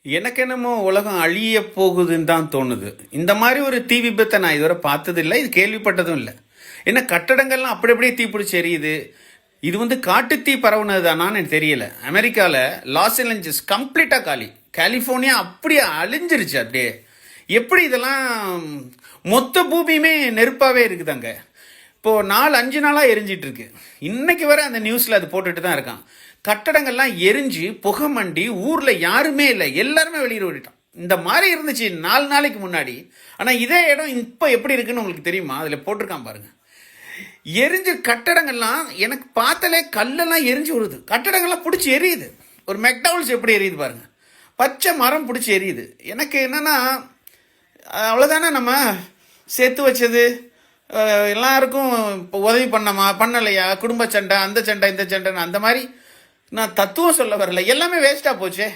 எனக்கு என்னமோ உலகம் அழிய போகுதுன்னு தான் தோணுது. இந்த மாதிரி ஒரு தீ விபத்தை நான் இதுவரை பார்த்ததில்லை, இது கேள்விப்பட்டதும் இல்லை. என்ன கட்டடங்கள்லாம் அப்படி அப்படியே தீப்பிடிச்சு எரியுது. இது காட்டு தீ பரவுனது தானான்னு எனக்கு தெரியல. அமெரிக்காவில் லாஸ் ஏஞ்சல்ஸ் கம்ப்ளீட்டாக காலி, கலிஃபோர்னியா அப்படியே அழிஞ்சிருச்சு. அப்படியே எப்படி இதெல்லாம் மொத்த பூமியுமே நெருப்பாகவே இருக்குதாங்க. இப்போது 4-5 நாளாக எரிஞ்சிட்டு இருக்கு. இன்னைக்கு வரை அந்த நியூஸில் அது போட்டுட்டு தான் இருக்கான். கட்டடங்கள்லாம் எரிஞ்சு புகை மண்டி ஊரில் யாருமே இல்லை, எல்லாருமே வெளியே ஓடிட்டான். இந்த மாதிரி இருந்துச்சு 4 நாளைக்கு முன்னாடி. ஆனால் இதே இடம் இப்போ எப்படி இருக்குன்னு உங்களுக்கு தெரியுமா? அதில் போட்டிருக்கான் பாருங்க. எரிஞ்சு கட்டடங்கள்லாம் எனக்கு பார்த்தாலே கல்லெல்லாம் எரிஞ்சு வருது. கட்டடங்கள்லாம் பிடிச்சி எரியுது. ஒரு மெக்டானல்ட்ஸ் எப்படி எரியுது பாருங்க. பச்சை மரம் பிடிச்சி எரியுது. எனக்கு என்னன்னா, அவ்வளோதானே நம்ம சேர்த்து வச்சது, எல்லாருக்கும் இப்போ உதவி பண்ணமா பண்ணலையா, குடும்ப சண்டை, அந்த சண்டை இந்த சண்டைன்னு அந்த மாதிரி நான் தத்துவம் சொல்ல வரல. எல்லாமே வேஸ்ட்டாக போச்சே.